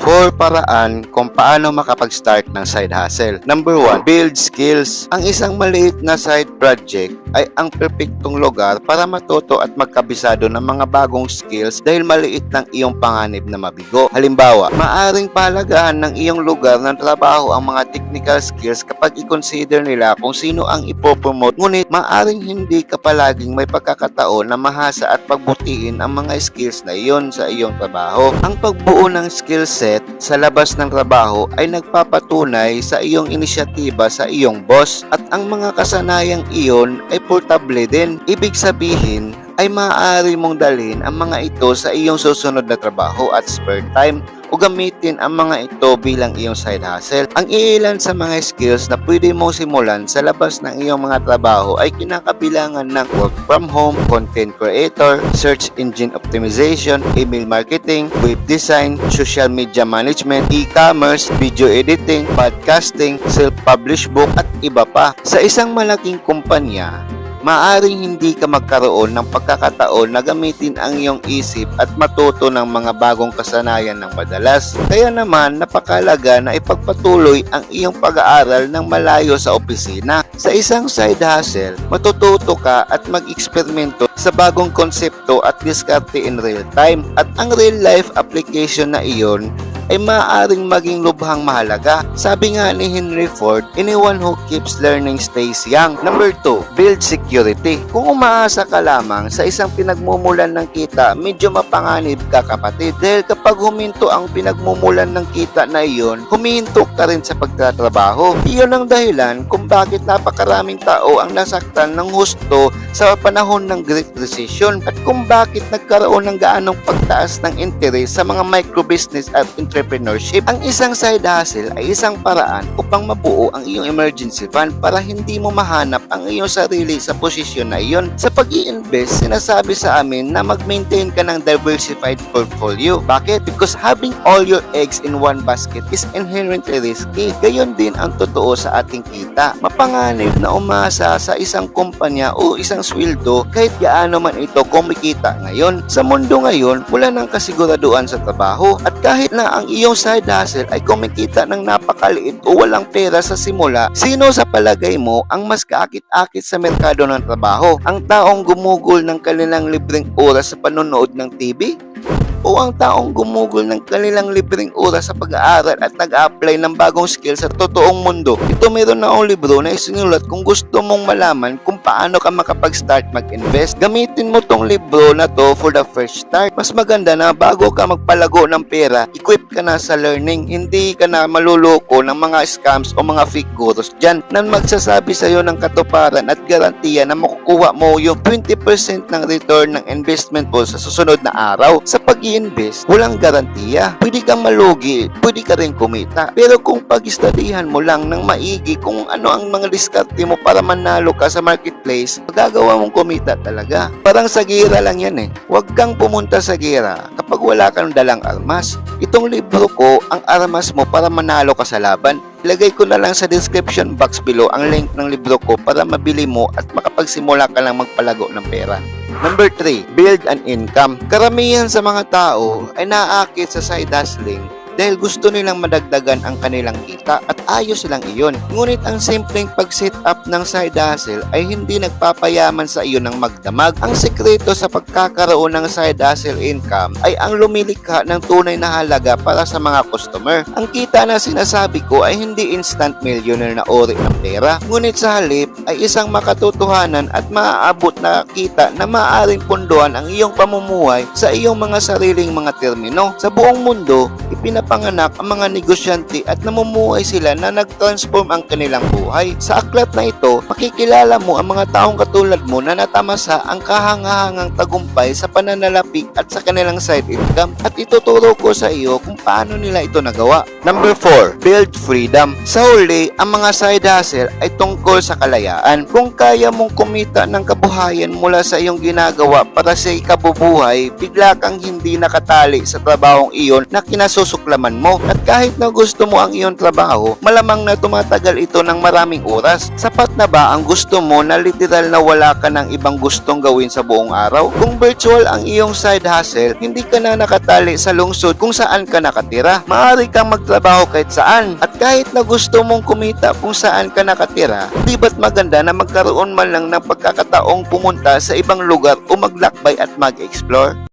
4 paraan kung paano makapag-start ng side hustle. Number 1, build skills. Ang isang maliit na side project ay ang perpektong lugar para matuto at magkabisado ng mga bagong skills dahil maliit ng iyong panganib na mabigo. Halimbawa, maaring pahalagahan ng iyong lugar ng trabaho ang mga technical skills kapag i-consider nila kung sino ang ipopromote, ngunit maaring hindi ka palaging may pagkakataon na mahasa at pagbutiin ang mga skills na iyon sa iyong trabaho. Ang pagbuo ng skill set sa labas ng trabaho ay nagpapatunay sa iyong inisyatiba sa iyong boss at ang mga kasanayang iyon ay portable din. Ibig sabihin ay maaari mong dalhin ang mga ito sa iyong susunod na trabaho at spare time o gamitin ang mga ito bilang iyong side hustle. Ang iilan sa mga skills na pwede mong simulan sa labas ng iyong mga trabaho ay kinakabilangan ng work from home, content creator, search engine optimization, email marketing, web design, social media management, e-commerce, video editing, podcasting, self-publish book at iba pa. Sa isang malaking kumpanya, maaring hindi ka magkaroon ng pagkakataon na gamitin ang iyong isip at matuto ng mga bagong kasanayan ng madalas. Kaya naman, napakalaga na ipagpatuloy ang iyong pag-aaral ng malayo sa opisina. Sa isang side hustle, matututo ka at mag-eksperimento sa bagong konsepto at diskarte in real time. At ang real life application na iyon ay maaaring maging lubhang mahalaga. Sabi nga ni Henry Ford, anyone who keeps learning stays young. Number 2, build security. Kung umaasa ka lamang sa isang pinagmumulan ng kita, medyo mapanganib ka kapatid. Dahil kapag huminto ang pinagmumulan ng kita na iyon, humihinto ka rin sa pagtatrabaho. Iyon ang dahilan kung bakit napakaraming tao ang nasaktan ng husto sa panahon ng Great Recession at kung bakit nagkaroon ng gaanong pagtaas ng interes sa mga microbusiness at entrepreneurship. Ang isang side hustle ay isang paraan upang mabuo ang iyong emergency fund para hindi mo mahanap ang iyong sarili sa posisyon na iyon. Sa pag-i-invest, sinasabi sa amin na mag-maintain ka ng diversified portfolio. Bakit? Because having all your eggs in one basket is inherently risky. Gayon din ang totoo sa ating kita. Mapanganib na umasa sa isang kumpanya o isang sweldo kahit gaano man ito kumikita ngayon. Sa mundo ngayon, wala nang kasiguraduhan sa trabaho at kahit na ang iyong side hustle ay kumikita ng napakaliit o walang pera sa simula, sino sa palagay mo ang mas kaakit-akit sa merkado ng trabaho? Ang taong gumugol ng kanilang libreng oras sa panonood ng TV? O ang taong gumugol ng kanilang libreng oras sa pag-aaral at nag-a-apply ng bagong skill sa totoong mundo? Ito meron na akong libro na isinulat kung gusto mong malaman kung paano ka makapag-start mag-invest. Gamitin mo tong libro na to for the first start. Mas maganda na bago ka magpalago ng pera, equip ka na sa learning. Hindi ka na maluloko ng mga scams o mga fake gurus dyan na magsasabi sa iyo ng katuparan at garantiya na makukuha mo yung 20% ng return ng investment mo sa susunod na araw. Sa pag-i-invest, walang garantiya. Pwede kang malugi, pwede ka rin kumita. Pero kung pag-studyhan mo lang ng maigi kung ano ang mga diskarte mo para manalo ka sa marketplace, magagawa mong kumita talaga. Parang sa gira lang yan eh. Huwag kang pumunta sa gira kapag wala kang dalang armas. Itong libro ko, ang armas mo para manalo ka sa laban. Ilagay ko na lang sa description box below ang link ng libro ko para mabili mo at makapagsimula ka lang magpalago ng pera. Number 3, build an income. Karamihan sa mga tao ay naaakit sa side hustling dahil gusto nilang madagdagan ang kanilang kita at ayos lang iyon. Ngunit ang simpleng pag-set up ng side hustle ay hindi nagpapayaman sa iyo ng magdamag. Ang sekreto sa pagkakaroon ng side hustle income ay ang lumilikha ng tunay na halaga para sa mga customer. Ang kita na sinasabi ko ay hindi instant millionaire na uri ng pera, ngunit sa halip ay isang makatotohanan at maaabot na kita na maaaring punduhan ang iyong pamumuhay sa iyong mga sariling mga termino. Sa buong mundo, pinapanganak ang mga negosyante at namumuhay sila na nag-transform ang kanilang buhay. Sa aklat na ito, makikilala mo ang mga taong katulad mo na natamasa ang kahangahangang tagumpay sa pananalapi at sa kanilang side income at ituturo ko sa iyo kung paano nila ito nagawa. Number 4, build freedom. Sa huli, ang mga side hustle ay tungkol sa kalayaan. Kung kaya mong kumita ng kabuhayan mula sa iyong ginagawa para sa ikabubuhay, bigla kang hindi nakatali sa trabahong iyon na kinasusuklaman laman mo. At kahit na gusto mo ang iyong trabaho, malamang na tumatagal ito ng maraming oras. Sapat na ba ang gusto mo na literal na wala ka ng ibang gustong gawin sa buong araw? Kung virtual ang iyong side hustle, hindi ka na nakatali sa lungsod kung saan ka nakatira. Maaari kang magtrabaho kahit saan. At kahit na gusto mong kumita kung saan ka nakatira, di ba't maganda na magkaroon man lang ng pagkakataong pumunta sa ibang lugar o maglakbay at mag-explore?